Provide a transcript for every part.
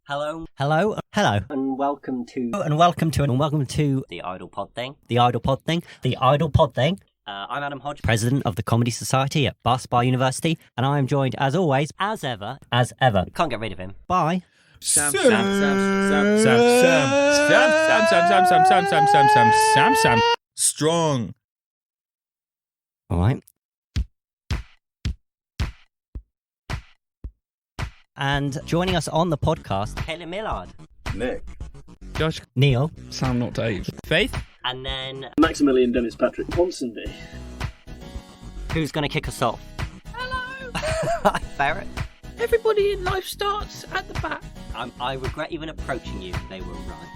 Hello, and welcome to the Idle PodThing. I'm Adam Hodge, president of the Comedy Society at Bar University, and I am joined, as always, as ever. Can't get rid of him. Bye. Sam. Strong. All right. And joining us on the podcast, Kelly Millard, Nick, Josh, Neil, Sam, not Dave. Faith, and then Maximilian Dennis Patrick Ponsonby. who's going to kick us off? Hello! Ferret. Everybody in life starts at the back. I regret even approaching you. They were right.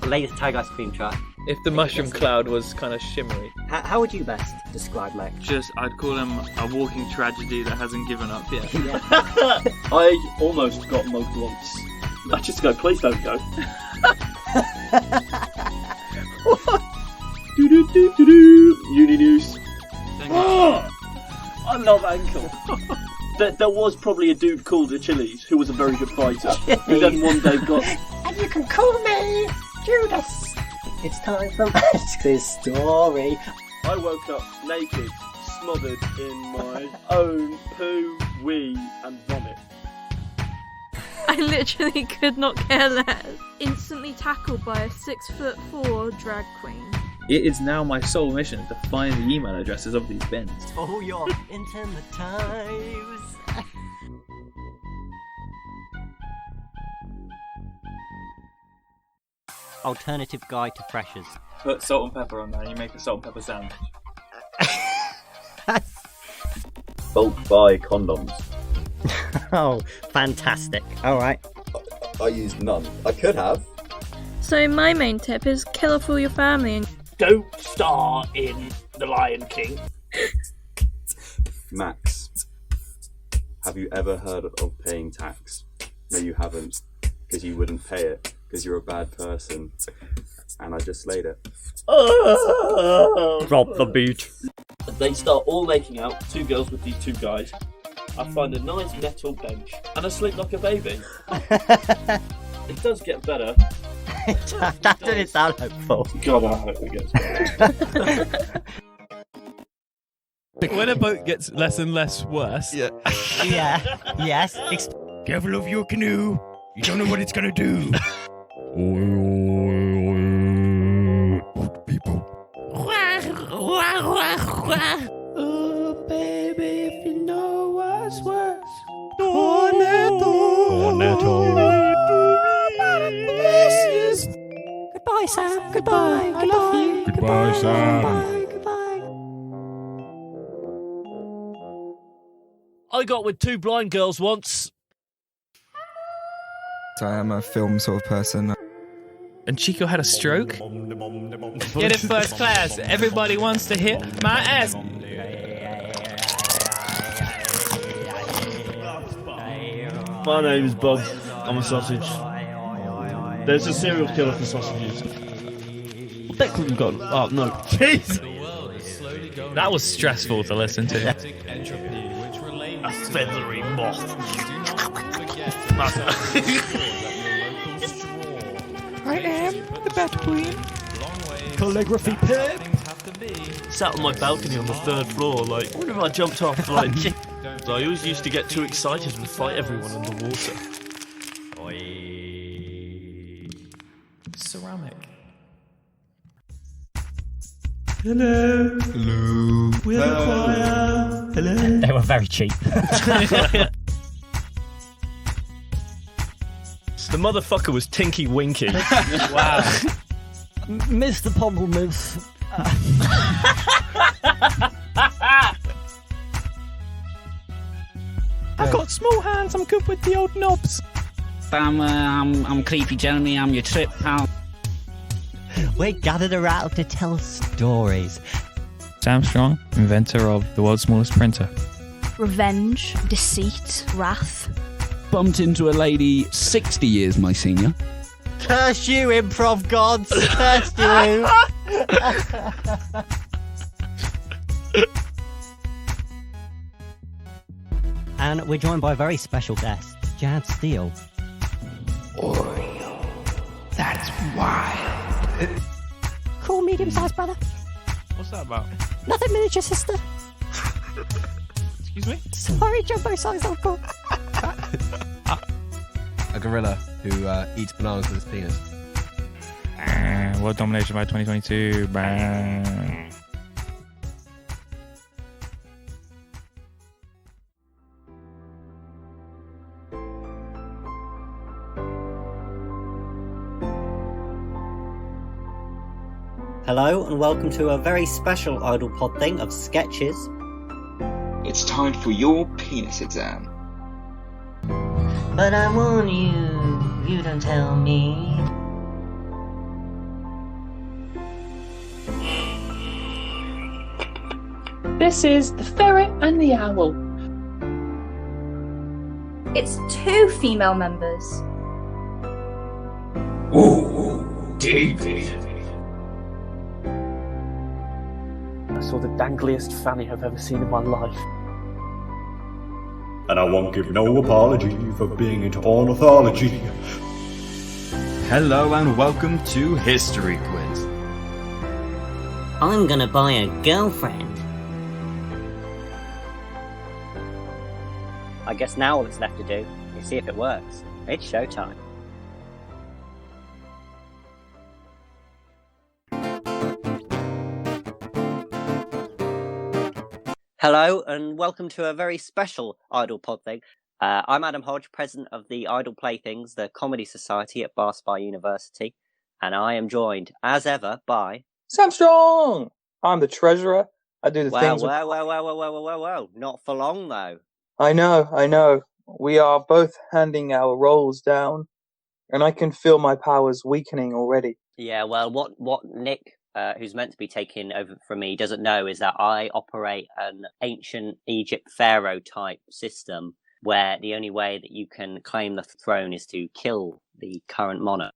Latest Tag Ice Cream truck. If the mushroom cloud was kind of shimmery. How would you best describe Max? I'd call him a walking tragedy that hasn't given up yet. I almost got mugged once. I just go, please don't go. Uni news. I love ankle. There was probably a dude called Achilles who was a very good fighter. Who then one day got. And you can call me Judas. It's time for Max's story. I woke up naked, smothered in my own poo, wee, and vomit. I literally could not care less. Instantly tackled by a 6'4" drag queen. It is now my sole mission to find the email addresses of these bins. Oh, your intimate times. Alternative guide to freshers. Put salt and pepper on there and you make a salt and pepper sandwich. bulk buy condoms. Oh, fantastic. All right. I used none. I could have. So my main tip is kill off all your family and Don't star in The Lion King. Max, have you ever heard of paying tax? No, you haven't, because you wouldn't pay it, because you're a bad person. And I just slayed it. Drop the beat. They start all making out, two girls with these two guys. I find a nice metal bench and I sleep like a baby. It does get better. That didn't sound hopeful. God, I hope it gets better. when a boat gets less and less worse. Yeah. Yes. Careful of your canoe. You don't know what it's gonna do. People. Oh, baby, if you know what's worse. Goodbye, Sam. Goodbye. I love you. Goodbye, Sam. Goodbye. I got with two blind girls once. I am a film sort of person. And Chico had a stroke? Get it first class. Everybody wants to hit my ass. My name's Bob. I'm a sausage. There's a serial killer for sausages. Declan got. Oh no. Jeez! That was stressful to listen to. A feathery moth. I am the Bat Queen. Calligraphy pip. Sat on my balcony on the third floor, like, what if I jumped off? Like, I always used to get too excited and fight everyone in the water. Ceramic. Hello. We're the choir. Hello. They were very cheap. The motherfucker was Tinky Winky. Wow. Mr. Pommelmouth. I've got small hands, I'm good with the old knobs. I'm Creepy Jeremy, I'm your trip pal. We're gathered around to tell stories. Sam Strong, inventor of the world's smallest printer. revenge, deceit, wrath. Bumped into a lady 60 years my senior. Curse you, improv gods! Curse you! And we're joined by a very special guest, Jad Steele. Oreo. That's wild. Cool, medium-sized brother. What's that about? Nothing, miniature sister. Excuse me? Sorry, jumbo-sized uncle. A gorilla who eats bananas with his penis. World domination by 2022. Hello and welcome to a very special Idle PodThing of sketches. It's time for your penis exam. But I warn you, you don't tell me. This is the Ferret and the Owl. It's 2 female members. Ooh, David. I saw the dangliest fanny I've ever seen in my life. And I won't give no apology for being into ornithology. Hello and welcome to History Quiz. I'm gonna buy a girlfriend. I guess now all that's left to do is see if it works. It's showtime. Hello and welcome to a very special Idle PodThing. I'm Adam Hodge, president of the Idle Playthings, the comedy society at Barspar University, and I am joined, as ever, by Sam Strong. I'm the treasurer. I do the things. Well, not for long though. I know. We are both handing our roles down, and I can feel my powers weakening already. Yeah, well, what Nick, who's meant to be taking over from me, doesn't know is that I operate an ancient Egypt pharaoh type system where the only way that you can claim the throne is to kill the current monarch.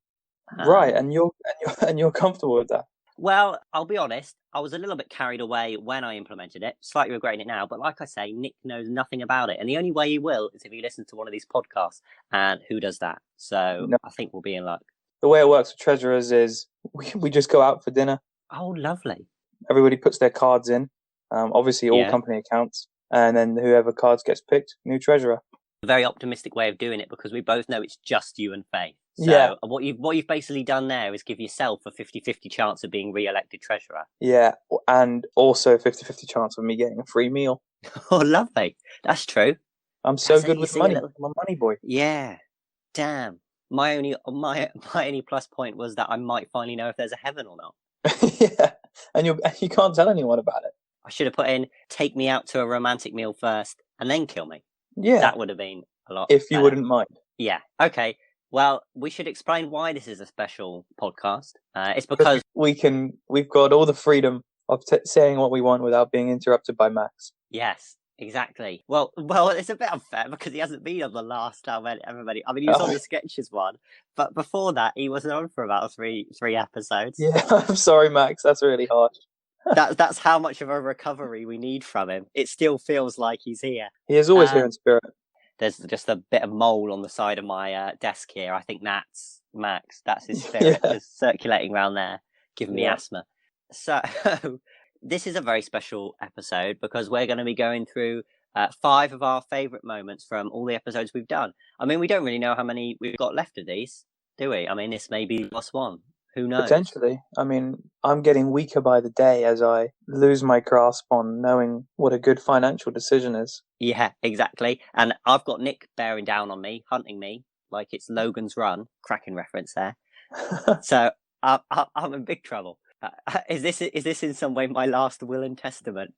Right, and you're comfortable with that? Well, I'll be honest, I was a little bit carried away when I implemented it, slightly regretting it now, but like I say, Nick knows nothing about it, and the only way he will is if he listens to one of these podcasts, and who does that? So no. I think we'll be in luck. The way it works with treasurers is we just go out for dinner. Oh, lovely. Everybody puts their cards in, obviously all company accounts, and then whoever cards gets picked, new treasurer. A very optimistic way of doing it because we both know it's just you and Faye. So what you've basically done there is give yourself a 50-50 chance of being re-elected treasurer. Yeah, and also 50-50 chance of me getting a free meal. Oh, lovely. That's true. I'm so good with money. I'm a money boy. Yeah. Damn. My only plus point was that I might finally know if there's a heaven or not. Yeah, and you can't tell anyone about it. I should have put in, take me out to a romantic meal first and then kill me. Yeah. That would have been a lot if you better. Wouldn't mind. Yeah. Okay. Well, we should explain why this is a special podcast. It's because we've got all the freedom of saying what we want without being interrupted by Max. Yes, exactly. Well, it's a bit unfair because he hasn't been on the last time. Everybody, I mean, he was on the sketches one, but before that, he wasn't on for about three episodes. Yeah, I'm sorry, Max. That's really harsh. That's how much of a recovery we need from him. It still feels like he's here. He is always here in spirit. There's just a bit of mole on the side of my desk here. I think that's Max. That's his spirit just circulating around there, giving me asthma. So this is a very special episode because we're going to be going through 5 of our favourite moments from all the episodes we've done. I mean, we don't really know how many we've got left of these, do we? I mean, this may be the last one. Who knows? Potentially. I mean, I'm getting weaker by the day as I lose my grasp on knowing what a good financial decision is. Yeah, exactly. And I've got Nick bearing down on me, hunting me, like it's Logan's Run. Cracking reference there. So I'm in big trouble. Is this in some way my last will and testament?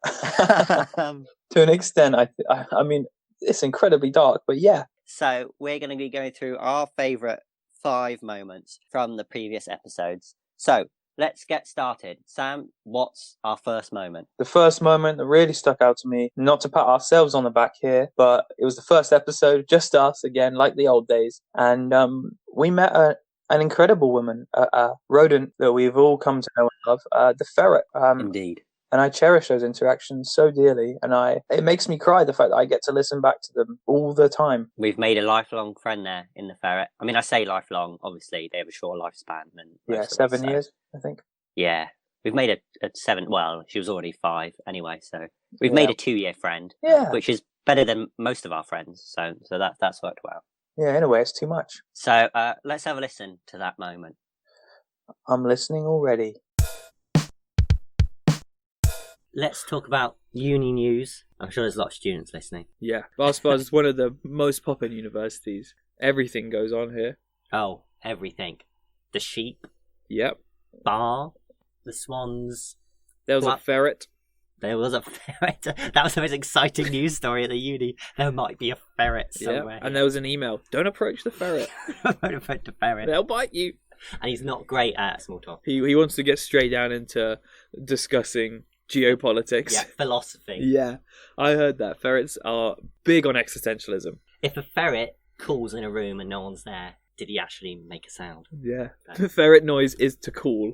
To an extent, I mean, it's incredibly dark, but yeah. So we're going to be going through our favourite 5 moments from the previous episodes. So let's get started. Sam, what's our first moment? The first moment that really stuck out to me, not to pat ourselves on the back here, but it was the first episode, just us again, like the old days. And we met an incredible woman, a rodent that we've all come to know and love, the ferret. Indeed. And I cherish those interactions so dearly, and it makes me cry, the fact that I get to listen back to them all the time. We've made a lifelong friend there in the ferret. I mean, I say lifelong, obviously they have a short lifespan than 7 years, I think. Yeah. We've made a 7, well, she was already 5 anyway, so we've made a 2-year friend, which is better than most of our friends, so that's worked well. Yeah, in a way, it's too much. So let's have a listen to that moment. I'm listening already. Let's talk about uni news. I'm sure there's a lot of students listening. Yeah, Barspars is one of the most poppin' universities. Everything goes on here. Oh, everything. The sheep. Yep. Bar. The swans. There was a ferret. There was a ferret. That was the most exciting news story at the uni. There might be a ferret somewhere. Yeah, and there was an email. Don't approach the ferret. Don't approach the ferret. They'll bite you. And he's not great at small talk. He wants to get straight down into discussing geopolitics. Yeah, philosophy. Yeah, I heard that. Ferrets are big on existentialism. If a ferret calls in a room and no one's there, did he actually make a sound? Yeah. The ferret noise is to call.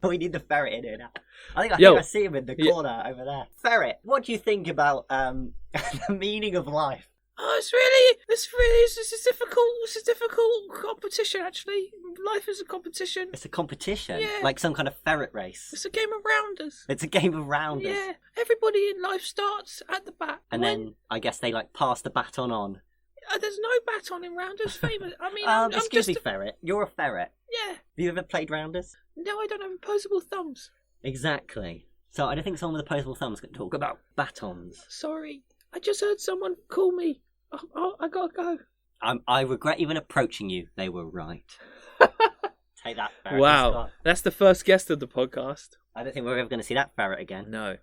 We need the ferret in here now. I think I see him in the corner over there. Ferret, what do you think about the meaning of life? Oh, it's a difficult competition, actually. Life is a competition. It's a competition? Yeah. Like some kind of ferret race? It's a game of rounders. It's a game of rounders? Yeah. Everybody in life starts at the bat. And then, I guess they pass the baton on. There's no baton in rounders, famous. I mean, excuse me, ferret. You're a ferret. Yeah. Have you ever played rounders? No, I don't have opposable thumbs. Exactly. So I don't think someone with opposable thumbs can talk about batons. Sorry. I just heard someone call me. I gotta go. I regret even approaching you. They were right. Take that, ferret. Wow. That's the first guest of the podcast. I don't think we're ever going to see that ferret again. No.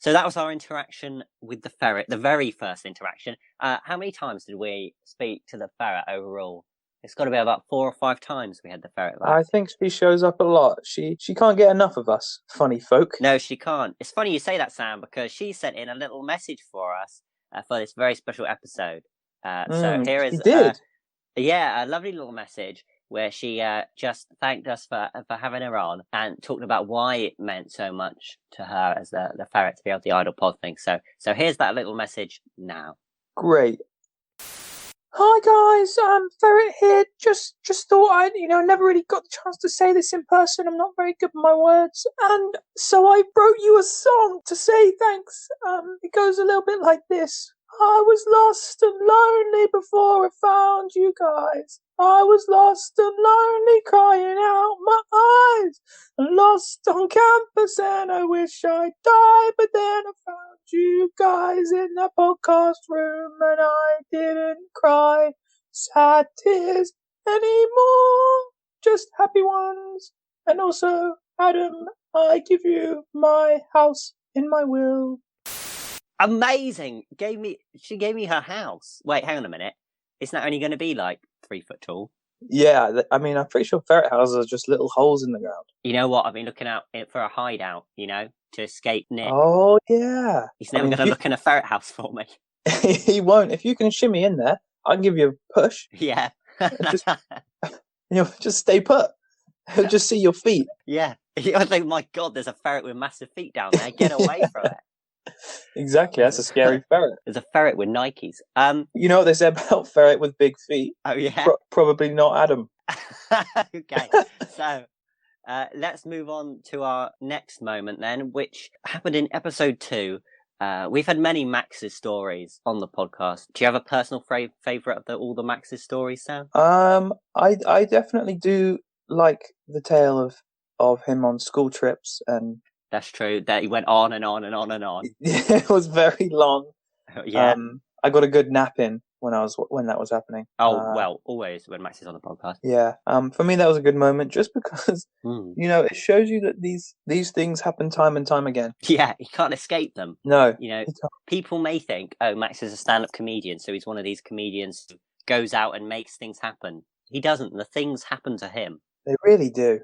So that was our interaction with the ferret, the very first interaction. How many times did we speak to the ferret overall? It's got to be about 4 or 5 times we had the ferret back. I think she shows up a lot. She can't get enough of us, funny folk. No, she can't. It's funny you say that, Sam, because she sent in a little message for us for this very special episode. So here is a lovely little message where she just thanked us for having her on and talked about why it meant so much to her as the ferret to be able to the Idle PodThing. So here's that little message now. Great. Hi guys, Ferret here. Just thought I never really got the chance to say this in person. I'm not very good with my words, and so I wrote you a song to say thanks. It goes a little bit like this. I was lost and lonely before I found you guys. I was lost and lonely, crying out my eyes. Lost on campus and I wish I'd died, but then I found you guys in that podcast room and I didn't cry sad tears anymore, just happy ones. And also, Adam, I give you my house in my will. Amazing! She gave me her house. Wait, hang on a minute. Isn't that only going to be 3 foot tall? Yeah, I mean, I'm pretty sure ferret houses are just little holes in the ground. You know what? I've been looking out for a hideout, to escape Nick. Oh, yeah. He's never going to look in a ferret house for me. He won't. If you can shimmy in there, I'll give you a push. Yeah. Just stay put. He'll just see your feet. Yeah. I think, my God, there's a ferret with massive feet down there. Get away from it. Exactly, that's a scary ferret. There's a ferret with Nikes. You know what they say about ferret with big feet? Oh, yeah? Probably not Adam. Okay, so let's move on to our next moment then, which happened in episode 2. We've had many Max's stories on the podcast. Do you have a personal favourite of all the Max's stories, Sam? I definitely do like the tale of him on school trips and... That's true. That he went on and on and on and on. It was very long. Yeah. I got a good nap in when that was happening. Oh, well, always when Max is on the podcast. Yeah. For me, that was a good moment, just because it shows you that these things happen time and time again. Yeah, he can't escape them. No. People may think, oh, Max is a stand-up comedian, so he's one of these comedians who goes out and makes things happen. He doesn't. The things happen to him. They really do.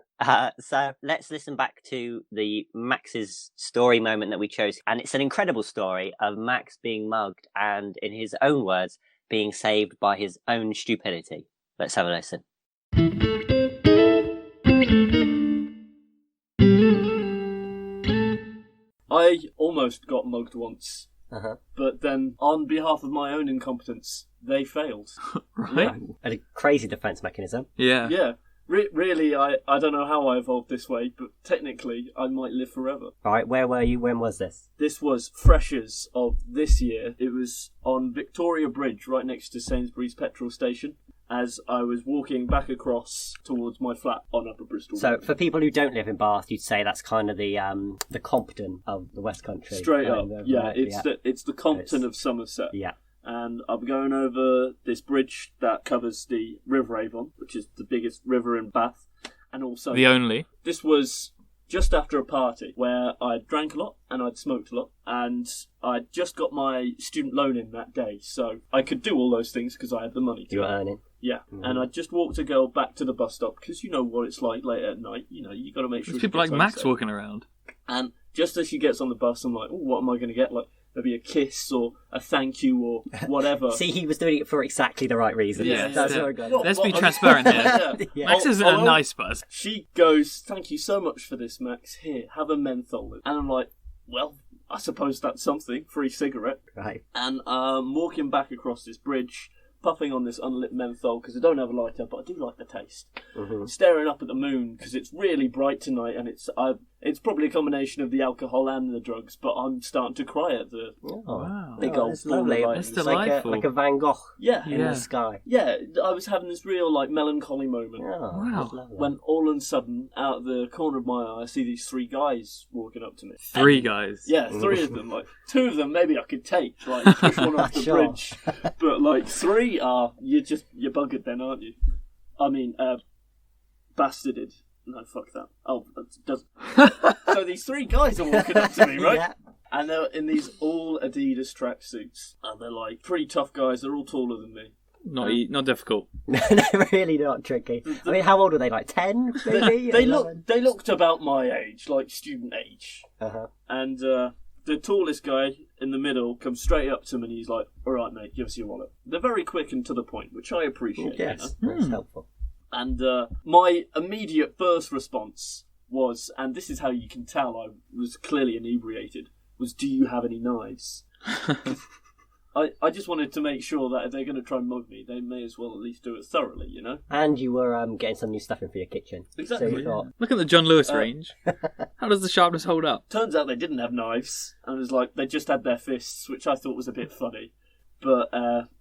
So let's listen back to the Max's story moment that we chose. And it's an incredible story of Max being mugged and, in his own words, being saved by his own stupidity. Let's have a listen. I almost got mugged once, Uh-huh. but then on behalf of my own incompetence, they failed. Right. A crazy defense mechanism. Yeah. Yeah. Really, I don't know how I evolved this way, but technically I might live forever. All right, where were you? When was this? This was freshers of this year. It was on Victoria Bridge, right next to Sainsbury's petrol station, as I was walking back across towards my flat on Upper Bristol. So, for people who don't live in Bath, you'd say that's kind of the Compton of the West Country. Straight up, yeah. Right? It's the Compton of Somerset. Yeah. And I'll be going over this bridge that covers the River Avon, which is the biggest river in Bath, and also The only. This was just after a party where I'd drank a lot and I'd smoked a lot, and I'd just got my student loan in that day, so I could do all those things because I had the money. You were earning. Yeah, and I just walked a girl back to the bus stop because you know what it's like late at night. You know, you got to make sure. There's she people like gets home Max safe. walking around. And just as she gets on the bus, I'm like, oh, what am I going to get? Like, maybe a kiss or a thank you or whatever. See, he was doing it for exactly the right reasons. Yeah, That's yeah. what I got. Well, Let's be transparent here. Yeah. Max isn't a nice buzz. She goes, thank you so much for this, Max. Here, have a menthol. And I'm like, well, I suppose that's something. Free cigarette. Right. And walking back across this bridge, puffing on this unlit menthol because I don't have a lighter, but I do like the taste. Mm-hmm. Staring up at the moon because it's really bright tonight, and it's probably a combination of the alcohol and the drugs. But I'm starting to cry at the big old That's lovely. ball of It's light. like a Van Gogh in Yeah. the sky. Yeah, I was having this real melancholy moment. Oh, Wow. lovely. When all of a sudden, out of the corner of my eye, I see these three guys walking up to me. Three guys. Yeah, three of them. Like two of them, maybe I could take, push one off the Sure. bridge. But three are you're buggered then, aren't you? I mean, bastarded. No, fuck that. Oh, that does. So these three guys are walking up to me, right? Yeah. And they're in these all Adidas tracksuits, and they're like pretty tough guys. They're all taller than me. Not difficult. They're really not tricky. I mean, how old are they? Like 10, maybe? They 11? looked about my age, like student age. Uh-huh. And the tallest guy in the middle comes straight up to him and he's like, all right, mate, give us your wallet. They're very quick and to the point, which I appreciate. Yes, you know? that's helpful. And my immediate first response was, and this is how you can tell I was clearly inebriated, was, do you have any knives? I just wanted to make sure that if they're going to try and mug me, they may as well at least do it thoroughly, you know? And you were getting some new stuff in for your kitchen. Exactly. So you thought, Look at the John Lewis range. How does the sharpness hold up? Turns out they didn't have knives, and it was like they just had their fists, which I thought was a bit funny. But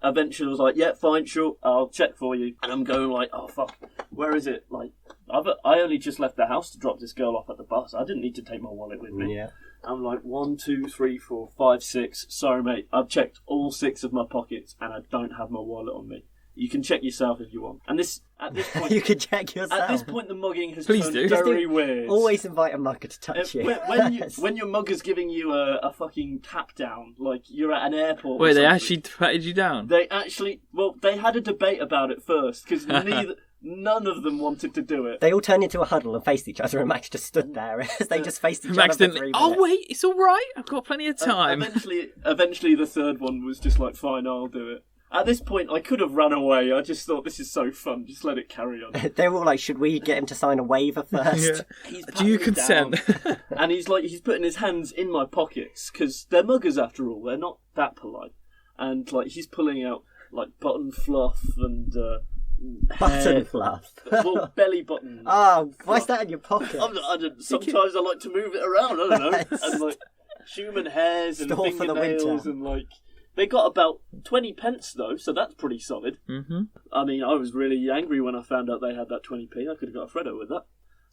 eventually I was like, yeah, fine, sure, I'll check for you. And I'm going like, oh, fuck, where is it? Like, I only just left the house to drop this girl off at the bus. I didn't need to take my wallet with me. Yeah. I'm like, 1, 2, 3, 4, 5, 6. Sorry, mate, I've checked all 6 of my pockets, and I don't have my wallet on me. You can check yourself if you want. And at this point, you can check yourself. At this point, the mugging has Please turned do. very weird. Always invite a mugger to touch you. When your mugger's giving you a fucking tap down, like you're at an airport. Wait, or they something, actually patted you down? They actually, they had a debate about it first because none of them wanted to do it. They all turned into a huddle and faced each other, and Max just stood there as they just faced each Max other. didn't. Oh wait, it's all right. I've got plenty of time. Eventually, the third one was just like, fine, I'll do it. At this point, I could have run away. I just thought, this is so fun. Just let it carry on. They were all like, should we get him to sign a waiver first? Yeah. Do you consent? And he's putting his hands in my pockets because they're muggers after all. They're not that polite. And he's pulling out button fluff and button fluff. Well, belly button. Oh, why's that in your pocket? Sometimes I like to move it around. I don't know. And human hairs and Store for the fingernails winter. and they got about 20 pence though, so that's pretty solid. Mm-hmm. I mean, I was really angry when I found out they had that 20p. I could have got a Freddo with that.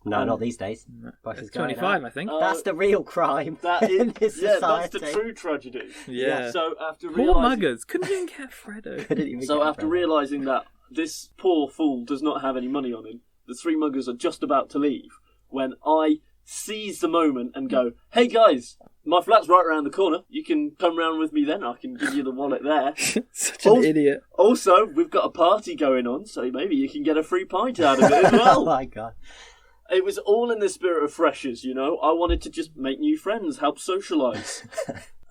No, not these days. It's 25, I think. That's the real crime. That is, in this society. That's the true tragedy. Yeah. So after poor muggers couldn't even get Freddo. So after realising that this poor fool does not have any money on him, the three muggers are just about to leave when I seize the moment and go, "Hey guys, my flat's right around the corner. You can come round with me then. I can give you the wallet there." Such an idiot. Also, we've got a party going on, so maybe you can get a free pint out of it as well. Oh my god. It was all in the spirit of freshers, you know. I wanted to just make new friends, help socialise.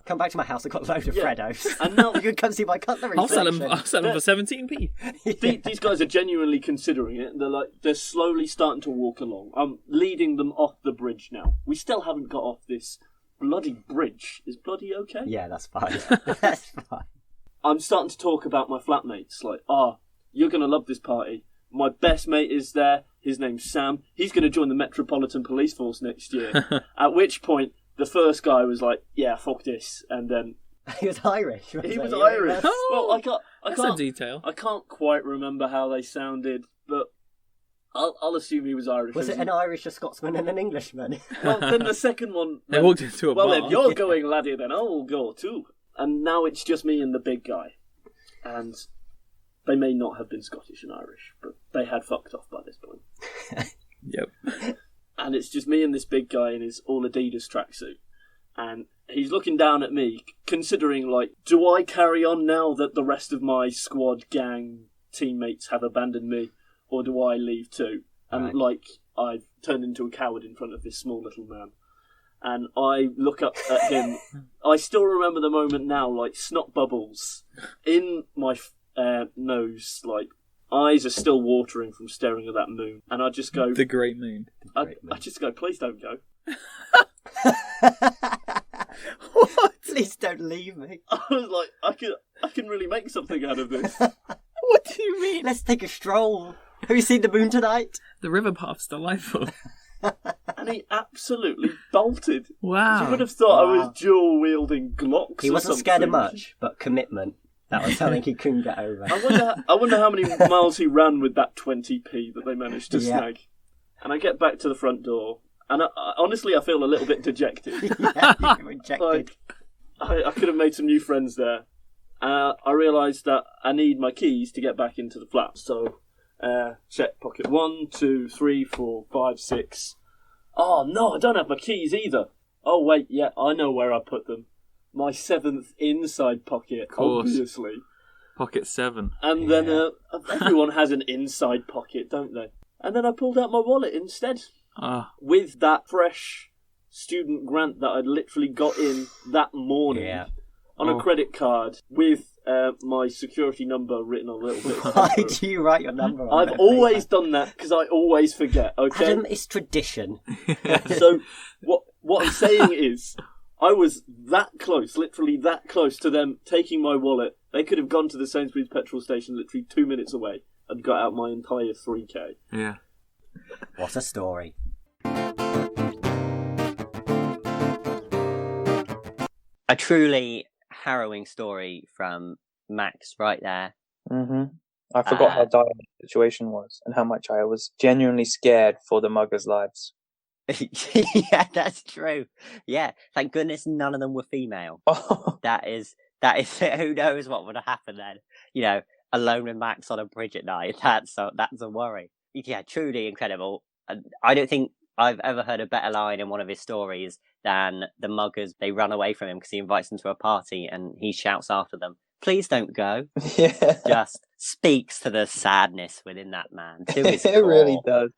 Come back to my house. I've got a load of Freddos. And now you can come see my cutlery. I'll sell them for 17p. These guys are genuinely considering it. They're slowly starting to walk along. I'm leading them off the bridge now. We still haven't got off this bloody bridge. Is bloody okay? Yeah, that's fine. That's fine. I'm starting to talk about my flatmates. Like, you're going to love this party. My best mate is there. His name's Sam. He's going to join the Metropolitan Police Force next year. At which point, the first guy was like, yeah, fuck this. And then... He was Irish. He was Irish. Well, That's a detail. I can't quite remember how they sounded, but I'll assume he was Irish. Was it an Irish, a Scotsman, and an Englishman? Well, then the second one... They walked into a bar. Well, if you're going, laddie, then I'll go too. And now it's just me and the big guy. And they may not have been Scottish and Irish, but they had fucked off by this point. Yep. And it's just me and this big guy in his all Adidas tracksuit. And he's looking down at me, considering, like, do I carry on now that the rest of my squad gang teammates have abandoned me, or do I leave too? And, like, I've turned into a coward in front of this small little man. And I look up at him. I still remember the moment now, like, snot bubbles in my nose, like, eyes are still watering from staring at that moon. And I just go... The great moon. I just go, please don't go. What? Please don't leave me. I was like, I can really make something out of this. What do you mean? Let's take a stroll. Have you seen the moon tonight? The river path's delightful. And he absolutely bolted. Wow. You would have thought I was dual wielding Glocks. He wasn't scared of much, but commitment. That was something he couldn't get over. I wonder how many miles he ran with that 20p that they managed to snag. And I get back to the front door, and honestly, I feel a little bit dejected. Yeah, you're rejected. Like, I could have made some new friends there. I realised that I need my keys to get back into the flat. So, check pocket 1, 2, 3, 4, 5, 6. Oh no, I don't have my keys either. Oh wait, yeah, I know where I put them. My 7th inside pocket, obviously. Pocket 7. And then everyone has an inside pocket, don't they? And then I pulled out my wallet instead. With that fresh student grant that I'd literally got in that morning on a credit card with my security number written on a little bit. Why do you write your number on I've always done that because I always forget, okay? Adam, it's tradition. So what I'm saying is, I was that close, literally that close to them taking my wallet. They could have gone to the Sainsbury's petrol station literally 2 minutes away and got out my entire 3k. Yeah. What a story. A truly harrowing story from Max right there. Mm-hmm. I forgot how dire the situation was and how much I was genuinely scared for the muggers' lives. Yeah, that's true. Yeah, thank goodness none of them were female. That is it. Who knows what would have happened then? You know, alone with Max on a bridge at night. That's a worry. Yeah, truly incredible. I don't think I've ever heard a better line in one of his stories than the muggers. They run away from him because he invites them to a party and he shouts after them, "Please don't go." Yeah. Just speaks to the sadness within that man. To his It really does.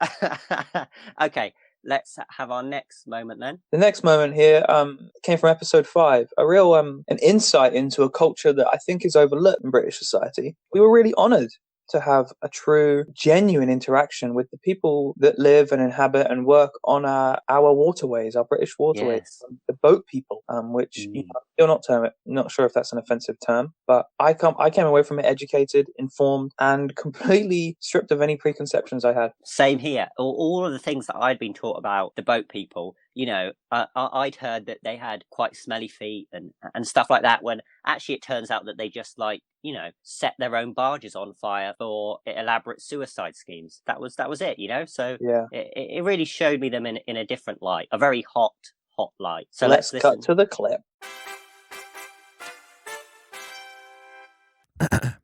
Okay. Let's have our next moment then. The next moment here came from episode 5, a real an insight into a culture that I think is overlooked in British society. We were really honoured to have a true, genuine interaction with the people that live and inhabit and work on our waterways, our British waterways, the boat people, which not sure if that's an offensive term, but I came away from it educated, informed, and completely stripped of any preconceptions I had. Same here. All of the things that I'd been taught about the boat people, you know, I'd heard that they had quite smelly feet and stuff like that, when actually it turns out that they just, like, you know, set their own barges on fire for elaborate suicide schemes. That was it, you know? So yeah. It really showed me them in a different light, a very hot light. So let's cut to the clip.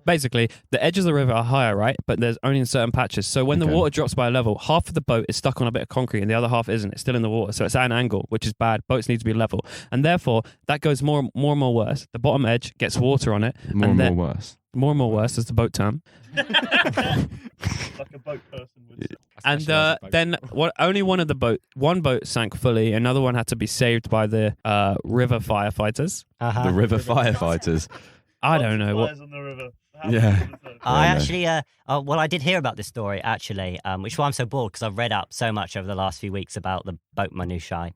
Basically, the edges of the river are higher, right? But there's only in certain patches. So when the water drops by a level, half of the boat is stuck on a bit of concrete and the other half isn't. It's still in the water. So it's at an angle, which is bad. Boats need to be level. And therefore, that goes more and more worse. The bottom edge gets water on it. More and more worse. More and more worse is the boat term. Like a boat person would say. And then one boat sank fully. Another one had to be saved by the river firefighters. The river firefighters. I don't know what. Yeah. I actually, I did hear about this story actually, which is why I'm so bored because I've read up so much over the last few weeks about the boat minutiae.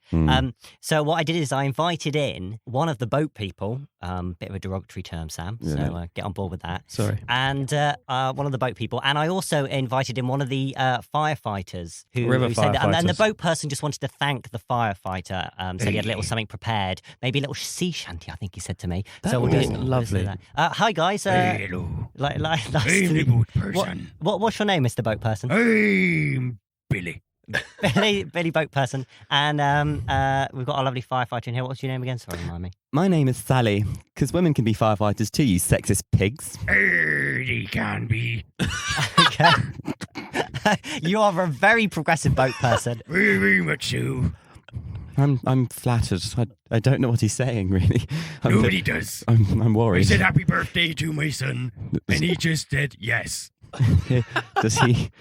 So what I did is I invited in one of the boat people, bit of a derogatory term, Sam. Yeah. So get on board with that. Sorry. And one of the boat people, and I also invited in one of the firefighters River said that, and the firefighters. boat person just wanted to thank the firefighter. Said he had a little something prepared, maybe a little sea shanty. I think he said to me. So we'll do lovely. that. Hi guys. Hello. Nice I'm the boat person. What's your name, Mr. Boat Person? I'm Billy. Billy Boat Person, and we've got a lovely firefighter in here. What's your name again? Sorry, remind me. My name is Sally, because women can be firefighters too, you sexist pigs. They can be. Okay. You are a very progressive boat person. Very, very much so. I'm flattered. I don't know what he's saying, really. Nobody does. I'm worried. I said happy birthday to my son, and he just said yes. Does he?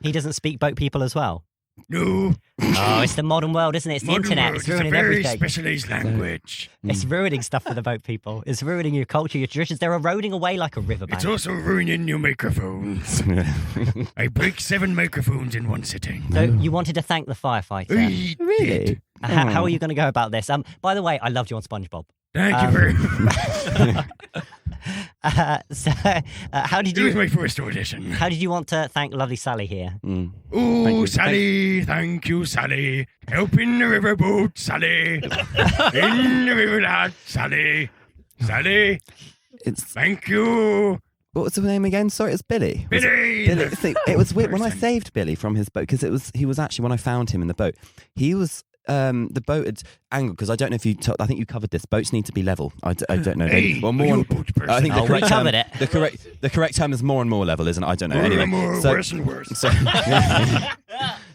He doesn't speak boat people as well? No. Oh, it's the modern world, isn't it? It's the internet. World. It's ruining a very everything. specialized language. It's ruining stuff for the boat people. It's ruining your culture, your traditions. They're eroding away like a riverbank. It's also ruining your microphones. I break 7 microphones in one sitting. So you wanted to thank the firefighter. Really? How are you going to go about this? By the way, I loved you on SpongeBob. Thank you very much. How did It was you? my first audition. How did you want to thank lovely Sally here? Oh, Sally, thank you, Sally. Helping the riverboat, Sally. In the river, lad, Sally. Sally, thank you. What was the name again? Sorry, it's Billy. Was Billy! Billy. See, it was weird when I saved Billy from his boat, because he was actually, when I found him in the boat, he was the boat had angled, because I don't know if you I think you covered this. Boats need to be level. I don't know. Hey, you're a boat person. I think the correct term, covered it. the correct term is more and more level, isn't it? I don't know. Anyway, More, worse and worse.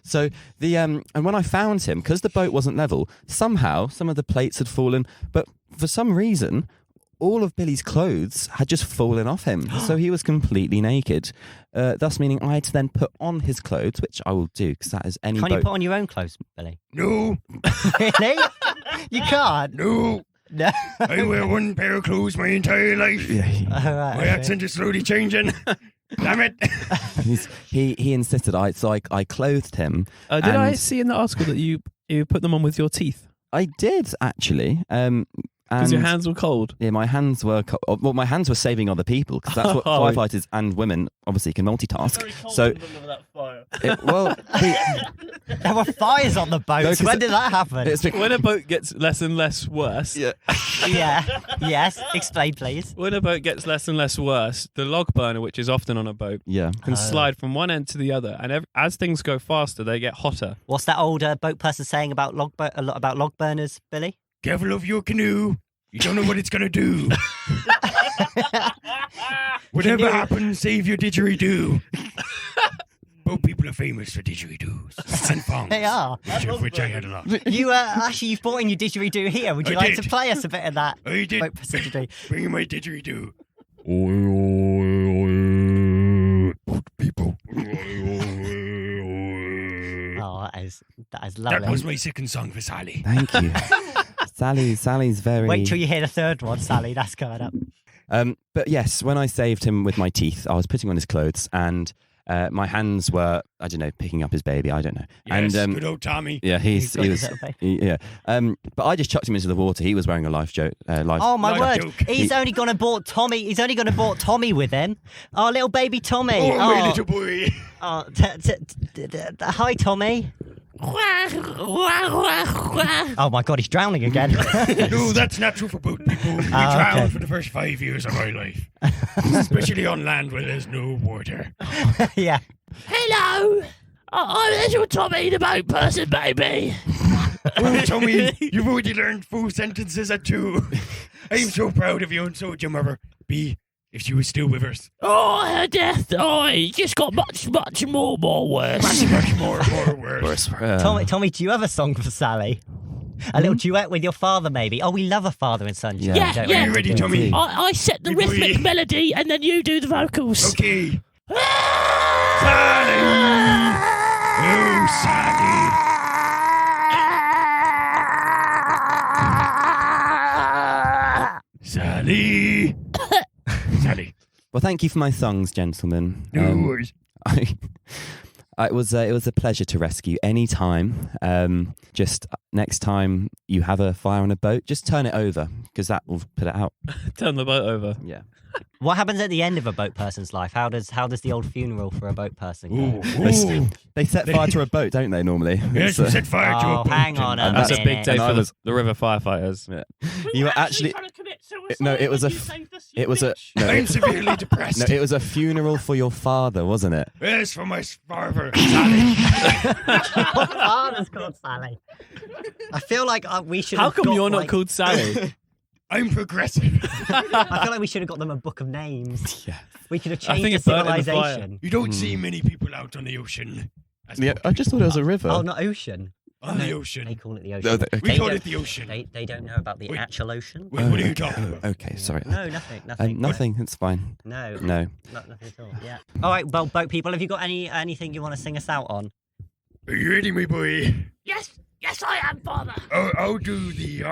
So the and when I found him, because the boat wasn't level, somehow some of the plates had fallen, but for some reason all of Billy's clothes had just fallen off him, so he was completely naked. Thus meaning I had to then put on his clothes, which I will do, because that is any Can't boat. you put on your own clothes, Billy? No. Really? You can't? No. No. I wear one pair of clothes my entire life. Right, My accent is slowly changing. Damn it. He insisted. I clothed him. Did and I see in the article that you put them on with your teeth? I did actually. Because your hands were cold. Yeah, my hands were cold. Well, my hands were saving other people, because that's what firefighters and women obviously can multitask. So, there were fires on the boat. No, when did that happen? When a boat gets less and less worse. Yeah. Yes. Explain, please. When a boat gets less and less worse, the log burner, which is often on a boat, can slide from one end to the other, and as things go faster, they get hotter. What's that old boat person saying about log burners, Billy? Careful of your canoe. You don't know what it's going to do. Whatever happens, save your didgeridoo. Both people are famous for didgeridoos and thongs. They are. Which I had a lot. You've brought in your didgeridoo here. Would you like to play us a bit of that? I did. Boat person didgeridoo? Bring in my didgeridoo. People. Oh, that is lovely. That was my second song for Sally. Thank you. Sally's very... Wait till you hear the third one, Sally. That's coming up. But yes, when I saved him with my teeth, I was putting on his clothes, and my hands were, I don't know, picking up his baby. I don't know. Yes, and, good old Tommy. Yeah, he was. Yeah. But I just chucked him into the water. He was wearing a life joke. Oh my word! He's only gone and bought Tommy. He's only gone and bought Tommy with him. Oh, little baby Tommy. Oh, my little boy. Oh, hi, Tommy. Oh my God, he's drowning again. No, that's natural for boat people. We drown for the first 5 years of our life, especially on land where there's no water. Yeah. Hello, I'm little Tommy, the boat person, baby. Oh, Tommy, you've already learned full sentences at 2. I'm so proud of you, and so would your mother be if she was still with us. Oh, her death, it just got much more worse. Much more worse. Tommy, do you have a song for Sally? A little duet with your father, maybe? Oh, we love a father and son. Yeah. Are you ready, Tommy? I set the rhythmic melody, and then you do the vocals. Okay. Sally! Oh, Sally! Sally! Sally, Well, thank you for my songs, gentlemen. No worries. It was a pleasure to rescue any time. Just next time you have a fire on a boat, just turn it over because that will put it out. Turn the boat over. Yeah. What happens at the end of a boat person's life? How does the old funeral for a boat person go? They set fire to a boat, don't they? Normally. Yes, we set fire to a boat. Hang on a That's minute. a big day for the river firefighters. Yeah. You were actually no. It was a no. I'm severely depressed. No, it was a funeral for your father, wasn't it? Yes, for my father, Sally. My father's called Sally. I feel like we should. How come you're not called Sally? I'm progressive. I feel like we should have got them a book of names. Yeah. We could have I changed think the it burnt in the fire. civilization. You don't see many people out on the ocean. Yeah, I just thought it was a river. Oh, not ocean. On the ocean. They call it the ocean. No, We call it the ocean. They don't know about the actual ocean. Wait, what are you talking about? Okay, sorry. No, nothing. Nothing. It's fine. No. No. Nothing at all. Yeah. All right. Well, boat people, have you got anything you want to sing us out on? Are you ready, my boy? Yes, I am, Father. I'll do the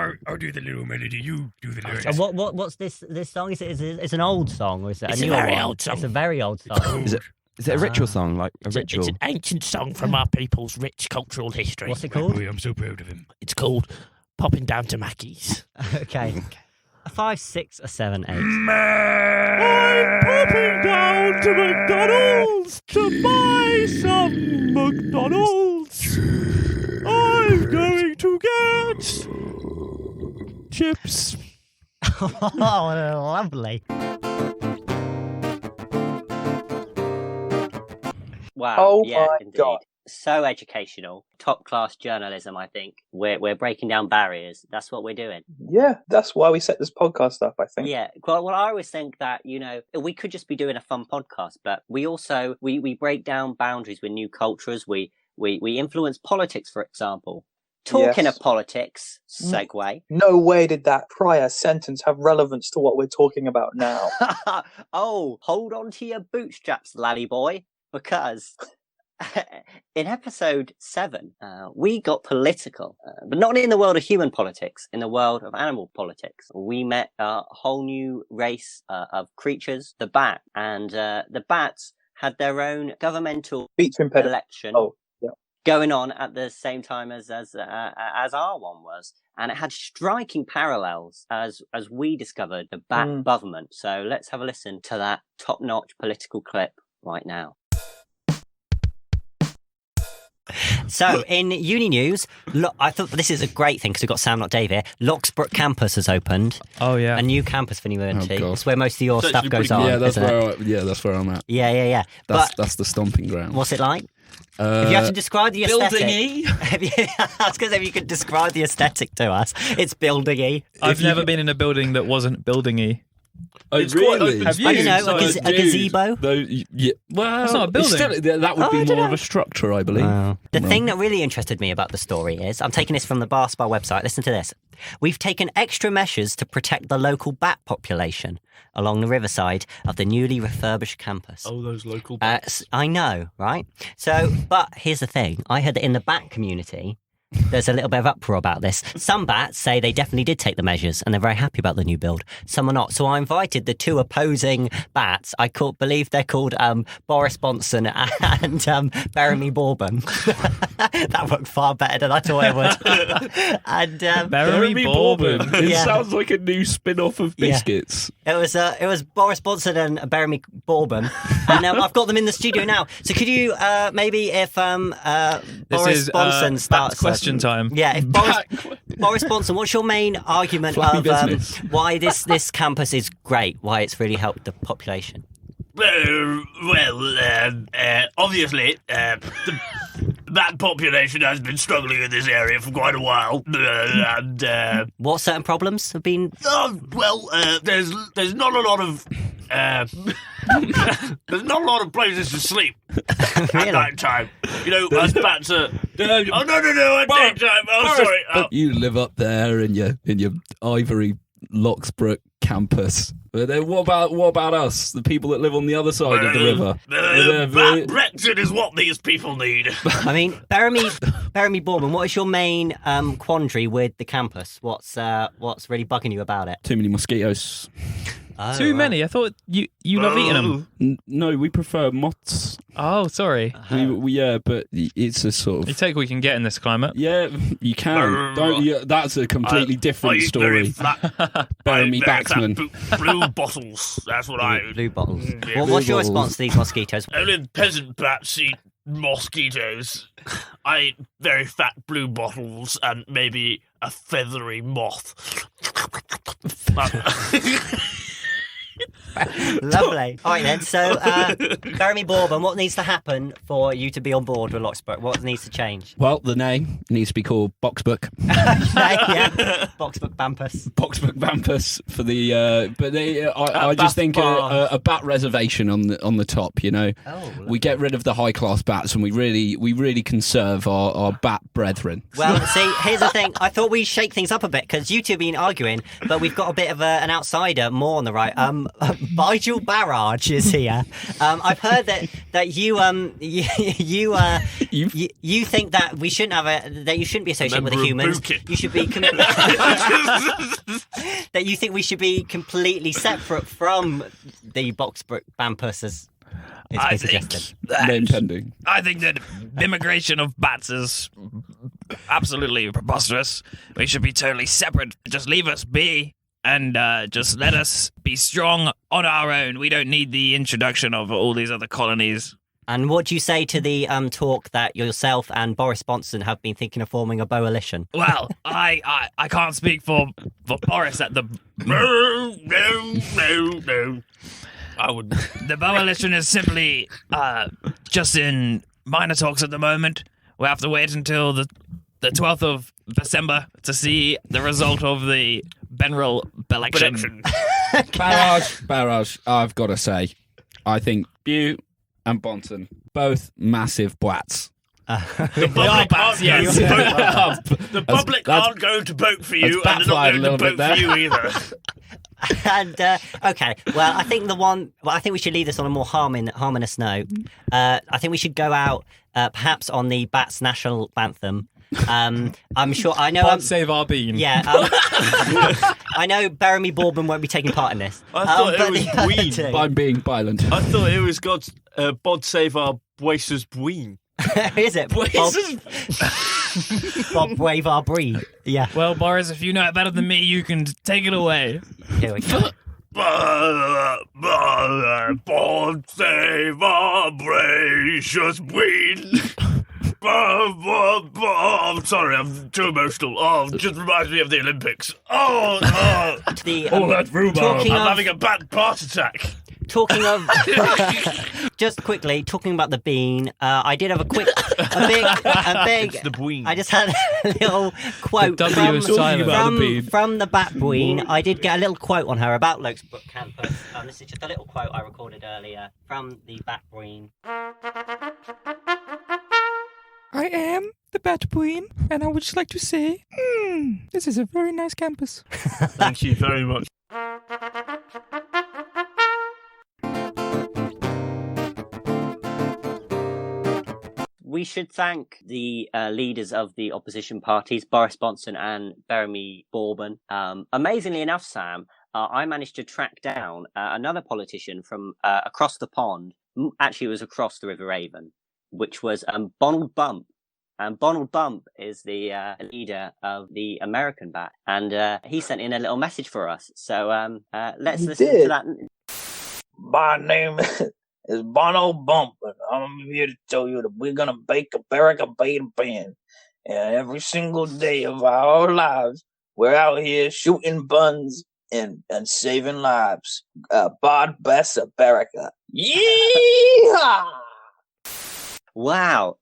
little melody. You do the lyrics. And what's this song? Is it's an old song or is it It's a a newer very one? old song. It's a very old song. Is it a ritual song, like a ritual? It's an ancient song from our people's rich cultural history. What's it called? Boy, I'm so proud of him. It's called Popping Down to Mackey's. Okay. A 5, 6, or 7, 8. I'm popping down to McDonald's to buy some McDonald's. I'm going to get chips. Oh, lovely. Wow. Oh yeah, my indeed. God. So educational. Top class journalism, I think. We're breaking down barriers. That's what we're doing. Yeah, that's why we set this podcast up, I think. Yeah. Well, I always think that, we could just be doing a fun podcast, but we also we break down boundaries with new cultures. We influence politics, for example. Talking Yes. of politics, segue. No way did that prior sentence have relevance to what we're talking about now. Oh, hold on to your bootstraps, laddie boy, because in episode 7, we got political, but not in the world of human politics, in the world of animal politics. We met a whole new race of creatures, the bat, and the bats had their own governmental election going on at the same time as our one was, and it had striking parallels as we discovered the bat government. So let's have a listen to that top-notch political clip right now. So, in uni news, look, I thought this is a great thing because we've got Sam, not Dave here. Locksbrook campus has opened. Oh, yeah. A new campus for UNT. God. It's where most of your stuff goes on. Yeah, that's isn't it? that's where I'm at. Yeah. That's the stomping ground. What's it like? If you have to describe the aesthetic, Building-y. I was going to say, if you could describe the aesthetic to us, it's building-y. I've never been in a building that wasn't building-y. Oh, really? Have you? I don't know, a gazebo? Yeah. Well, it's not a building. That would be more of a structure, I believe. The thing that really interested me about the story is, I'm taking this from the Barspar website, listen to this. We've taken extra measures to protect the local bat population along the riverside of the newly refurbished campus. Oh, those local bats. I know, right? So, but here's the thing. I heard that in the bat community, there's a little bit of uproar about this. Some bats say they definitely did take the measures and they're very happy about the new build. Some are not. So I invited the two opposing bats. I believe they're called Boris Bonson and Beremy Bourbon. That worked far better than I thought it would. And Beremy Bourbon. It sounds like a new spin-off of Biscuits. It was Boris Bonson and Beremy Bourbon. And I've got them in the studio now. So could you maybe if Boris Bonson starts question time. Yeah, if Boris Bonson, what's your main argument of why this campus is great? Why it's really helped the population? Obviously, the bat population has been struggling in this area for quite a while. And what certain problems have been? There's not a lot of there's not a lot of places to sleep at night time. Us bats are. At daytime. Sorry. You live up there in your ivory Locksbrook campus. But then what about us, the people that live on the other side of the river? Brexit is what these people need. I mean, Beremy Jeremy Borman, what is your main quandary with the campus? What's really bugging you about it? Too many mosquitoes. Too many? I thought you love eating them. No, we prefer moths. Oh, sorry. Yeah, but it's a sort of... You take what we can get in this climate. Yeah, you can. That's a completely different story. Jeremy Baxman. Blue bottles. That's what I... Blue bottles. Well, what's your response to these mosquitoes? Only peasant bats eat mosquitoes. I eat very fat blue bottles and maybe a feathery moth. Lovely. All right then. So, Jeremy Borban, what needs to happen for you to be on board with Locksbook? What needs to change? Well, the name needs to be called Boxbook. Yeah, Boxbook Bampus. Boxbook Bampus for the. I just think a bat reservation on the top. You know, we get rid of the high class bats and we really conserve our bat brethren. Well, see, here's the thing. I thought we'd shake things up a bit because you two have been arguing, but we've got a bit of an outsider more on the right. Vigil Barrage is here. I've heard that you think that we shouldn't have that you shouldn't be associated with the humans. You should be that you think we should be completely separate from the Boxbook Bampus as it's suggested. I think that immigration of bats is absolutely preposterous. We should be totally separate. Just leave us be. And just let us be strong on our own. We don't need the introduction of all these other colonies. And what do you say to the talk that yourself and Boris Johnson have been thinking of forming a coalition? Well, I can't speak for Boris at the... No. I would... The coalition is simply just in minor talks at the moment. We'll have to wait until the 12th of December to see the result of the Benral election. Barrage, I've got to say, I think Bew and Bonton, both massive brats. The public aren't going to vote for you, and they're not going to vote for you either. And okay, well, I think we should leave this on a more harmonious note. I think we should go out, perhaps on the Bats national anthem. I'm sure I know. God save our bean. Yeah, I know. Jeremy Borban won't be taking part in this. I thought it was Bween. I'm being violent. I thought it was God's Bod save our Boises Bween. Is it? Bob wave our breed. Yeah. Well, Boris, if you know it better than me, you can take it away. Here we go. Bod save our precious Bween. I'm sorry, I'm too emotional. Oh, it just reminds me of the Olympics. All that rhubarb. I'm having a bad heart attack. Talking of, just quickly talking about the bean, I did have a big. It's the Bween. I just had a little quote from the Bat Bween. I did get a little quote on her about Locksbook Campus. This is just a little quote I recorded earlier from the Bat Bween. I am the Bat Bween, and I would just like to say, this is a very nice campus. Thank you very much. We should thank the leaders of the opposition parties, Boris Johnson and Jeremy Borban. Amazingly enough, Sam, I managed to track down another politician from across the pond. Actually, it was across the River Avon, which was Donald Bump. And Donald Bump is the leader of the American Bat. And he sent in a little message for us. So let's listen to that. My name is Donald Bump, and I'm here to tell you that we're going to bake a barricade pan. And every single day of our lives, we're out here shooting buns and saving lives. Bod Bessa Barrica. Yeehaw! Wow,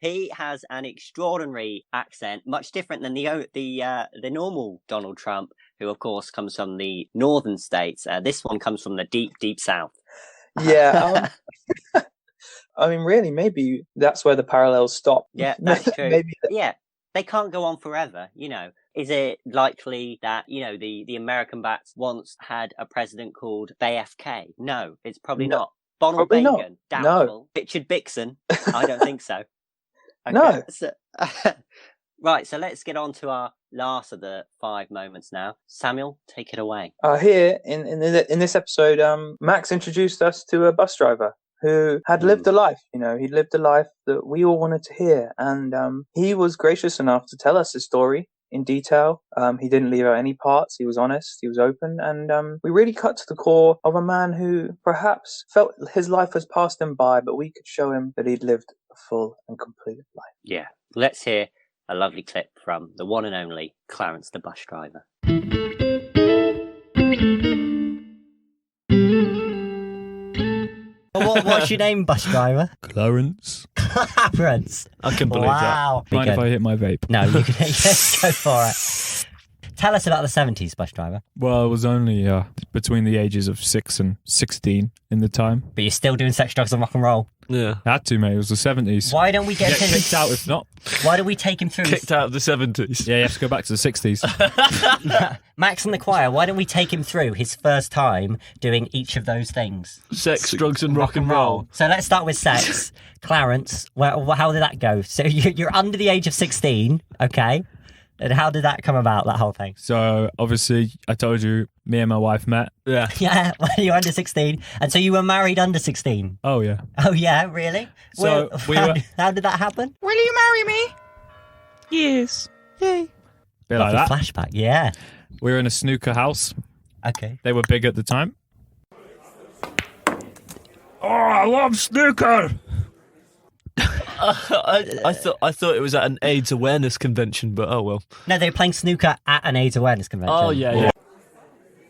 he has an extraordinary accent, much different than the normal Donald Trump, who of course comes from the northern states. This one comes from the deep, deep south. Yeah, I mean, really, maybe that's where the parallels stop. Yeah, that's true. Yeah, they can't go on forever. You know, is it likely that the American Bats once had a president called JFK? No, it's probably not. Donald Reagan, doubtful. No. Richard Nixon, I don't think so. Okay, No. So, right, so let's get on to our last of the 5 moments now. Samuel, take it away. Here in this episode, Max introduced us to a bus driver who had lived a life. He'd lived a life that we all wanted to hear, and he was gracious enough to tell us his story in detail. He didn't leave out any parts. He was honest. He was open, and we really cut to the core of a man who perhaps felt his life has passed him by, but we could show him that he'd lived a full and complete life. Yeah, let's hear a lovely clip from the one and only Clarence the bus driver. What's your name, bus driver? Clarence. Clarence. I can believe Wow. Mind if I hit my vape? No, you can just go for it. Tell us about the 70s, bus driver. Well, I was only between the ages of 6 and 16 in the time. But you're still doing sex, drugs and rock and roll. Yeah. Had to, mate. It was the 70s. Why don't we get him kicked out if not? Why don't we take him through Kicked out of the 70s. Yeah, you have to go back to the 60s. Max and the choir, why don't we take him through his first time doing each of those things? Sex, drugs and rock and roll. So let's start with sex. Clarence, how did that go? So you're under the age of 16, okay? And how did that come about, that whole thing? So, obviously, I told you, me and my wife met. Yeah. Yeah, when you were under 16. And so you were married under 16? Oh, yeah. Oh, yeah, really? So how did that happen? Will you marry me? Yes. Yay. Bit like that. Flashback, yeah. We were in a snooker house. Okay. They were big at the time. Oh, I love snooker. I thought it was at an AIDS awareness convention, but oh well. No, they were playing snooker at an AIDS awareness convention. Oh, yeah.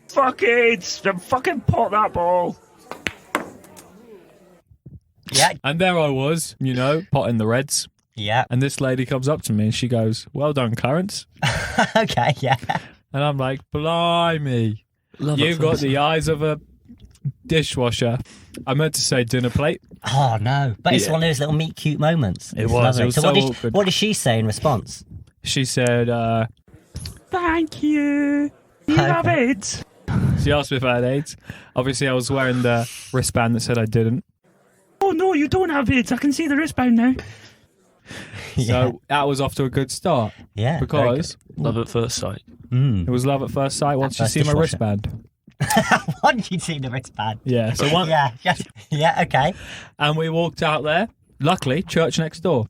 Fuck AIDS. Fucking pot that ball. Yeah. And there I was, potting the reds. Yeah. And this lady comes up to me and she goes, "Well done, Clarence." Okay, yeah. And I'm like, "Blimey. You've got the eyes of a dishwasher." I meant to say dinner plate. Oh, no. But it's one of those little meet cute moments. It was. It was so awkward. What did she say in response? She said, Thank you. You have AIDS. She asked me if I had AIDS. Obviously, I was wearing the wristband that said I didn't. Oh, no, you don't have AIDS. I can see the wristband now. So that was off to a good start. Yeah. Because love at first sight. It was love at first sight once you see my wristband. Once you'd seen the wristband. Yeah. So one. Yeah. Okay. And we walked out there. Luckily, church next door.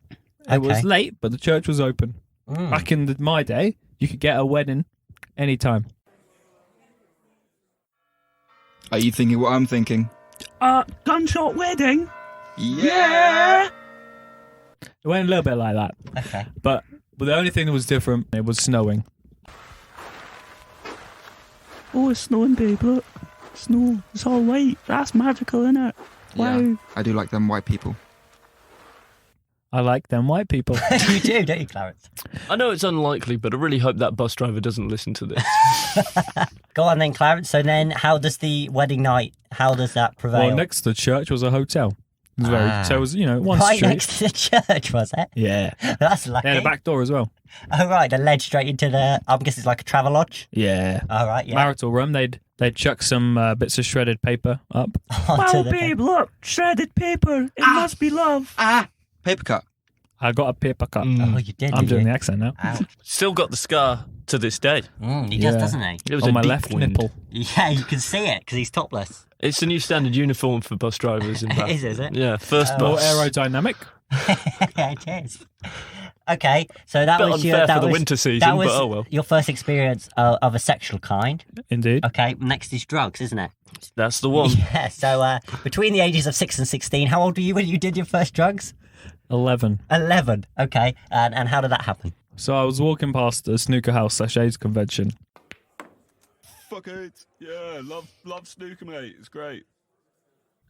It was late, but the church was open. Back in my day, you could get a wedding anytime. Are you thinking what I'm thinking? Gunshot wedding. Yeah. It went a little bit like that. Okay. But the only thing that was different, it was snowing. Oh, it's snowing, babe. Look. Snow. It's all white. That's magical, isn't it? Wow. Yeah, I do like them white people. I like them white people. You do, don't you, Clarence? I know it's unlikely, but I really hope that bus driver doesn't listen to this. Go on then, Clarence. So then, how does the wedding night, how does that prevail? Well, next to the church was a hotel. It was so it was, one right street. next to the church, was it? Yeah. That's lucky. They had a back door as well. Oh, right. They led straight into the, I guess it's like a travel lodge? Yeah. All right, yeah. Marital room. They'd chuck some bits of shredded paper up. Wow, babe, look. Shredded paper. It must be love. Paper cut. I got a paper cut. Oh, you did, I'm did doing you? the accent now. Still got the scar to this day. He does, doesn't he? It was on a my deep left wound. nipple. Yeah, you can see it because he's topless. It's the new standard uniform for bus drivers. In fact. Is it? Yeah, first More bus. aerodynamic. Yeah, it is. Okay, so that Bit was unfair that for the was, winter season, that was but oh well. your first experience of a sexual kind. Indeed. Okay, next is drugs, isn't it? That's the one. Yeah, so between the ages of 6 and 16, how old were you when you did your first drugs? 11. 11, okay. And how did that happen? So I was walking past a snooker house / AIDS convention. Fuck it. Yeah, love snooker, mate. It's great.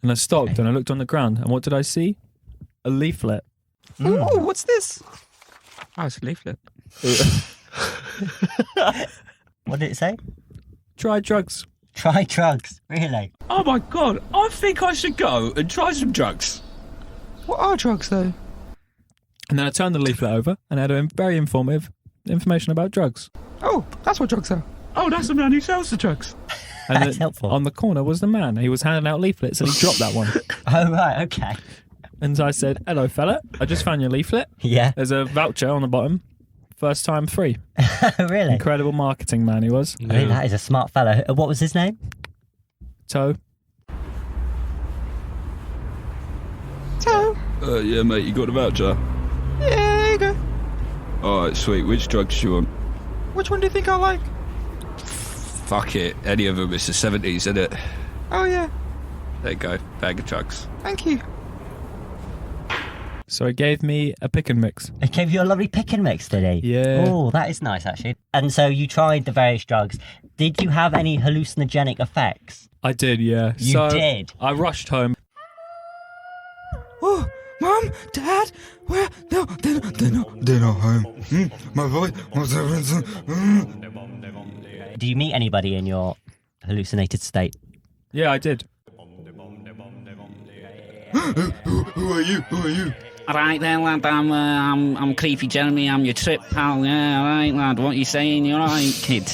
And I stopped and I looked on the ground. And what did I see? A leaflet. Ooh, what's this? Oh, it's a leaflet. What did it say? Try drugs. Try drugs, really? Oh my god, I think I should go and try some drugs. What are drugs, though? And then I turned the leaflet over and had a very informative information about drugs. Oh, that's what drugs are. Oh, that's the man who sells the drugs. And That's helpful. on the corner was the man. He was handing out leaflets and he dropped that one. Oh, right, okay. And I said, hello, fella. I just found your leaflet. Yeah. There's a voucher on the bottom. First time free. Really? Incredible marketing man he was. I mean, that is a smart fellow. What was his name? Toe. Toe. Yeah, mate, you got the voucher? Yeah, there you go. Alright, sweet. Which drugs do you want? Which one do you think I like? Fuck it. Any of them. It's the 70s, isn't it? Oh, yeah. There you go. Bag of drugs. Thank you. So he gave me a pick and mix. He gave you a lovely pick and mix, did he? Yeah. Oh, that is nice, actually. And so you tried the various drugs. Did you have any hallucinogenic effects? I did, yeah. You did? I rushed home. Oh, Mom, Dad, where? No, they're not home. My voice, what's Do you meet anybody in your hallucinated state? Yeah, I did. Who are you? Who are you? Alright then, lad, I'm Creepy Jeremy, I'm your trip pal, yeah, alright, lad, what you saying, you alright, kid?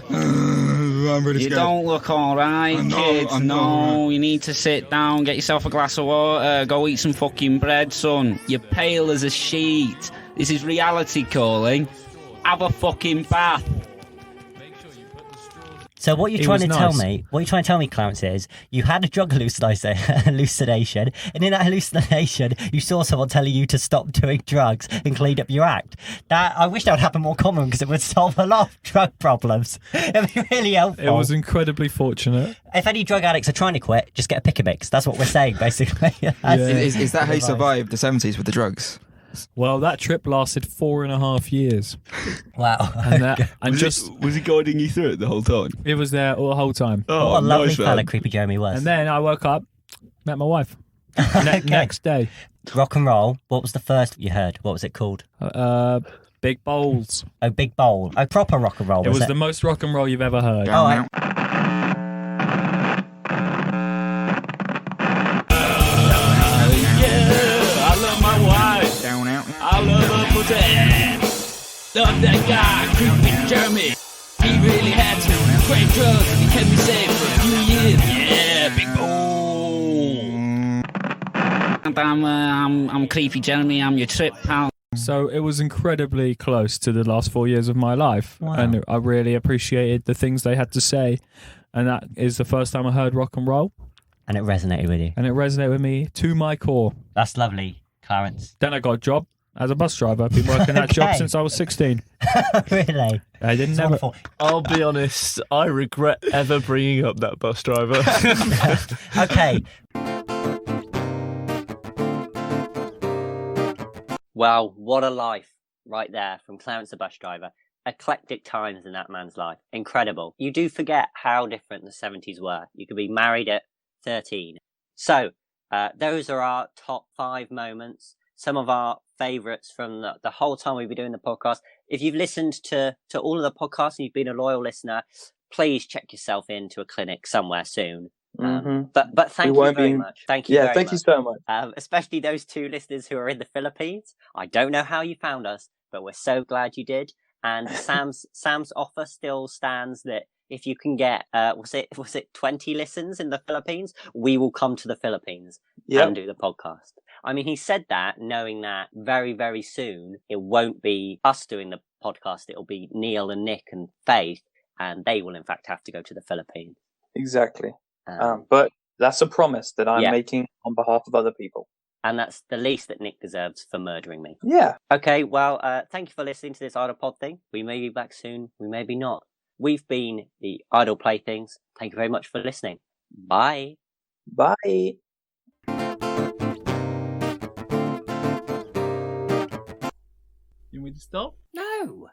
I'm really You scared. don't look alright, kid, no, you need to sit down, get yourself a glass of water, go eat some fucking bread, son. You're pale as a sheet. This is reality calling. Have a fucking bath. So what you're It trying was to tell nice. me, Clarence, is you had a drug hallucination, and in that hallucination, you saw someone telling you to stop doing drugs and clean up your act. That I wish that would happen more common because it would solve a lot of drug problems. It'd be really helpful. It was incredibly fortunate. If any drug addicts are trying to quit, just get a pick and mix. That's what we're saying, basically. Is that how you survived the 70s with the drugs? Well, that trip lasted 4.5 years. Wow. And Was he guiding you through it the whole time? It was there all the whole time. Oh, What a lovely nice, fella man. Creepy Jeremy was. And then I woke up, met my wife. Next day. Rock and roll. What was the first you heard? What was it called? Big Bowls. Oh, Big Bowl. Oh, proper rock and roll. It was the most rock and roll you've ever heard. Oh, I love my wife. I love her pussy. Love that guy, Creepy Jeremy. He really had some great drugs. He kept me safe for a few years. Yeah, big boom. I'm Creepy Jeremy. I'm your trip pal. So it was incredibly close to the last 4 years of my life. Wow. And I really appreciated the things they had to say. And that is the first time I heard rock and roll. And it resonated with you. And it resonated with me to my core. That's lovely, Clarence. Then I got a job as a bus driver. I've been working that job Okay. since I was 16. Really? I didn't It's never. wonderful. I'll be honest, I regret ever bringing up that bus driver. Okay. Wow, what a life right there from Clarence the bus driver. Eclectic times in that man's life. Incredible. You do forget how different the 70s were. You could be married at 13. So, those are our top 5 moments. Some of our favourites from the whole time we've been doing the podcast. If you've listened to all of the podcasts and you've been a loyal listener, please check yourself into a clinic somewhere soon. But thank you very much. Thank you. Yeah, thank you so much. Especially those 2 listeners who are in the Philippines. I don't know how you found us, but we're so glad you did. And Sam's offer still stands that if you can get was it 20 listens in the Philippines, we will come to the Philippines and do the podcast. I mean, he said that knowing that very, very soon it won't be us doing the podcast. It'll be Neil and Nick and Faith, and they will in fact have to go to the Philippines. Exactly. But that's a promise that I'm Yeah. making on behalf of other people. And that's the least that Nick deserves for murdering me. Yeah. Okay, well, thank you for listening to this Idle PodThing. We may be back soon, we may be not. We've been the Idle Playthings. Thank you very much for listening. Bye. Bye. You want me to stop? No.